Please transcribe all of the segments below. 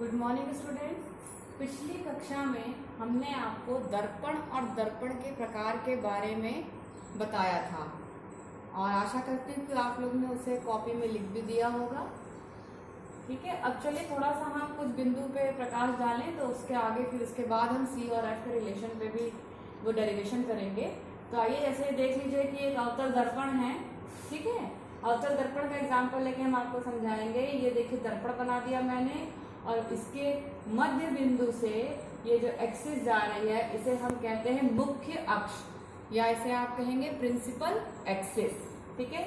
Good morning students. पिछली कक्षा में हमने आपको दर्पण और दर्पण के प्रकार के बारे में बताया था और आशा करती हूँ कि आप लोग ने उसे कॉपी में लिख भी दिया होगा। ठीक है, अब चलिए थोड़ा सा हम कुछ बिंदु पे प्रकाश डालें तो उसके आगे फिर उसके बाद हम सी और एफ के रिलेशन पे भी वो डेरिवेशन करेंगे। तो आइए जैसे देख लीजिए कि एक अवतल दर्पण है। ठीक है, अवतल दर्पण का एग्जाम्पल लेके हम आपको समझाएंगे। ये देखिए दर्पण बना दिया मैंने और इसके मध्य बिंदु से ये जो एक्सिस जा रही है इसे हम कहते हैं मुख्य अक्ष या इसे आप कहेंगे प्रिंसिपल एक्सिस। ठीक है,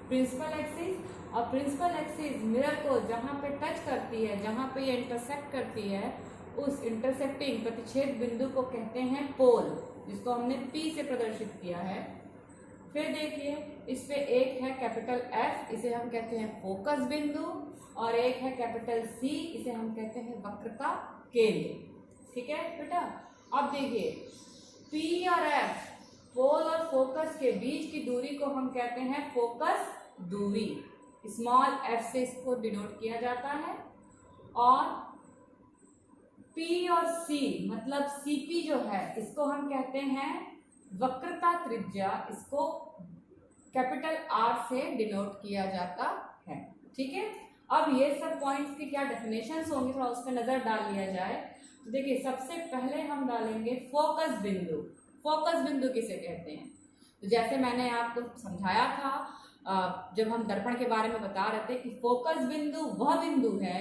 प्रिंसिपल एक्सिस और प्रिंसिपल एक्सिस मिरर को जहां पे टच करती है, जहां पे ये इंटरसेक्ट करती है, उस इंटरसेक्टिंग प्रतिच्छेद बिंदु को कहते हैं पोल, जिसको हमने P से प्रदर्शित किया है। फिर देखिए इस पे एक है कैपिटल F, इसे हम कहते हैं फोकस बिंदु, और एक है कैपिटल C, इसे हम कहते हैं वक्रता केंद्र। ठीक है बेटा, अब देखिए P और F पोल और फोकस के बीच की दूरी को हम कहते हैं फोकस दूरी, स्मॉल f से इसको डिनोट किया जाता है। और P और C मतलब CP जो है इसको हम कहते हैं वक्रता त्रिज्या, इसको कैपिटल R से डिनोट किया जाता है। ठीक है, अब ये सब पॉइंट्स की क्या डेफिनेशंस होंगी थोड़ा उस पर नजर डाल लिया जाए। तो देखिए सबसे पहले हम डालेंगे फोकस बिंदु। फोकस बिंदु किसे कहते हैं? तो जैसे मैंने आपको समझाया था जब हम दर्पण के बारे में बता रहे थे कि फोकस बिंदु वह बिंदु है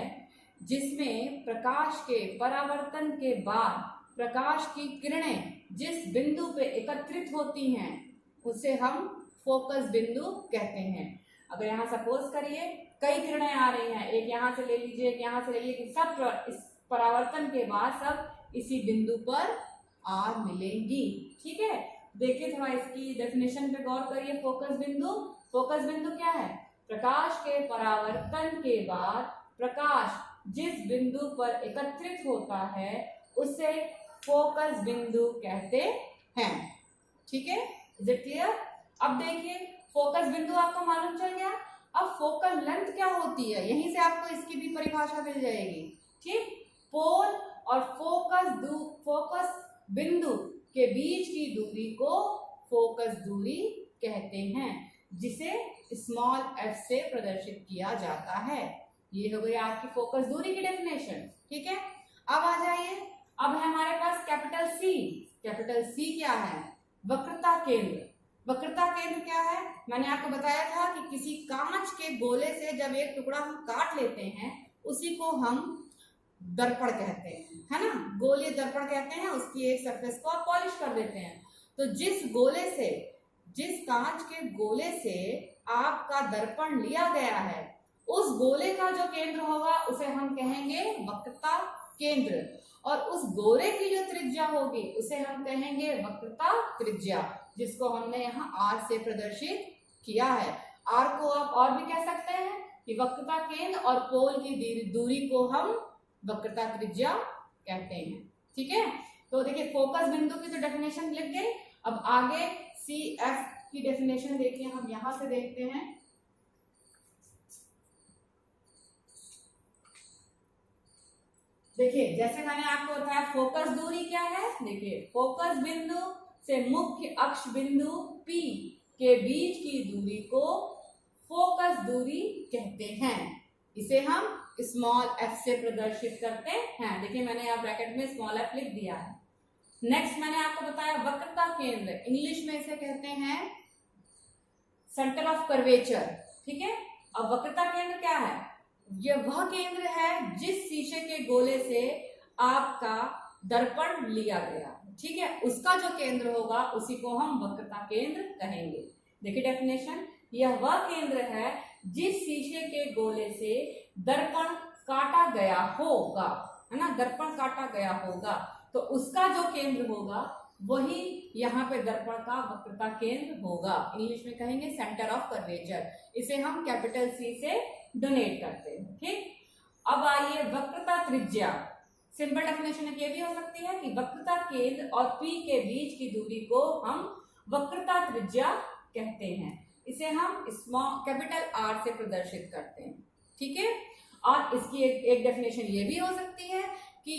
जिसमें प्रकाश के परावर्तन के बाद प्रकाश की किरणें जिस बिंदु पे एकत्रित होती हैं उसे हम फोकस बिंदु कहते हैं। अगर यहाँ सपोज करिए कई किरणें आ रही हैं, एक यहाँ से ले लीजिए, एक यहाँ से ले लीजिए, सब इस परावर्तन के बाद सब इसी बिंदु पर आ मिलेंगी। ठीक है, देखिए थोड़ा इसकी डेफिनेशन पे गौर करिए। फोकस बिंदु, फोकस बिंदु क्या है? प्रकाश के परावर्तन के बाद प्रकाश जिस बिंदु पर एकत्रित होता है उसे फोकस बिंदु कहते हैं। ठीक है, इज इट क्लियर? अब देखिए फोकस बिंदु आपको मालूम चल गया। अब फोकल लेंथ क्या होती है, यहीं से आपको इसकी भी परिभाषा मिल जाएगी। ठीक, पोल और फोकस बिंदु के बीच की दूरी को फोकस दूरी कहते हैं, जिसे स्मॉल f से प्रदर्शित किया जाता है। ये हो गई आपकी फोकस दूरी की डेफिनेशन। ठीक है, अब आ जाइए, अब है हमारे पास कैपिटल C। कैपिटल C क्या है? वक्रता केंद्र। वक्रता केंद्र क्या है? मैंने आपको बताया था कि किसी कांच के गोले से जब एक टुकड़ा हम काट लेते हैं उसी को हम दर्पण कहते हैं, है ना, गोलीय दर्पण कहते हैं। उसकी एक सरफेस को आप पॉलिश कर देते हैं। तो जिस कांच के गोले से आपका दर्पण लिया गया है उस गोले का जो केंद्र होगा उसे हम कहेंगे वक्रता केंद्र, और उस गोले की जो त्रिज्या होगी उसे हम कहेंगे वक्रता त्रिज्या, जिसको हमने यहाँ R से प्रदर्शित किया है। R को आप और भी कह सकते हैं कि वक्रता केंद्र, और पोल की दूरी को हम वक्रता त्रिज्या कहते हैं। ठीक है, तो देखिए फोकस बिंदु की तो डेफिनेशन लिख गए। अब आगे CF की डेफिनेशन देखिए, हम यहां से देखते हैं। देखिए जैसे मैंने आपको बताया फोकस दूरी क्या है। देखिए फोकस बिंदु से मुख्य अक्ष बिंदु P के बीच की दूरी को फोकस दूरी कहते हैं। इसे हम स्मॉल f से प्रदर्शित करते हैं। देखिए मैंने यहाँ ब्रैकेट में स्मॉल f लिख दिया है। नेक्स्ट मैंने आपको बताया वक्रता केंद्र, इंग्लिश में इसे कहते हैं सेंटर ऑफ कर्वेचर। ठीक है, अब वक्रता केंद्र क्या है? यह वह केंद्र है जिस शीशे के गोले से आपका दर्पण लिया गया। ठीक है, उसका जो केंद्र होगा उसी को हम वक्रता केंद्र कहेंगे। देखिए डेफिनेशन, यह वह केंद्र है जिस शीशे के गोले से दर्पण काटा गया होगा, है ना, दर्पण काटा गया होगा, तो उसका जो केंद्र होगा वही यहाँ पे दर्पण का वक्रता केंद्र होगा। इंग्लिश में कहेंगे सेंटर ऑफ कर्वेचर। इसे हम कैपिटल C से डोनेट करते हैं। ठीक, अब आइए वक्रता त्रिज्या। सिंपल डेफिनेशन ये भी हो सकती है कि वक्रता केंद्र और P के बीच की दूरी को हम वक्रता त्रिज्या कहते हैं। इसे हम कैपिटल R से प्रदर्शित करते हैं। ठीक है, और इसकी एक डेफिनेशन ये भी हो सकती है कि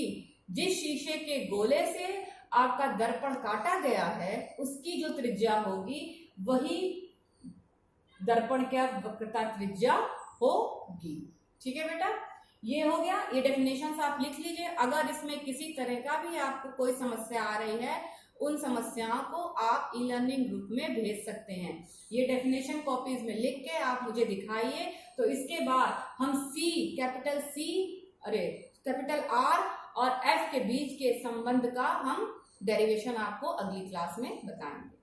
जिस शीशे के गोले से आपका दर्पण काटा गया है उसकी जो त्रिज्या होगी वही दर्पण क्या वक्रता त्रिज्या होगी। ठीक है बेटा, ये हो गया। ये डेफिनेशन आप लिख लीजिए। अगर इसमें किसी तरह का भी आपको कोई समस्या आ रही है उन समस्याओं को आप ई लर्निंग ग्रुप में भेज सकते हैं। ये डेफिनेशन कॉपीज में लिख के आप मुझे दिखाइए। तो इसके बाद हम कैपिटल आर और एफ के बीच के संबंध का हम डेरिवेशन आपको अगली क्लास में बताएंगे।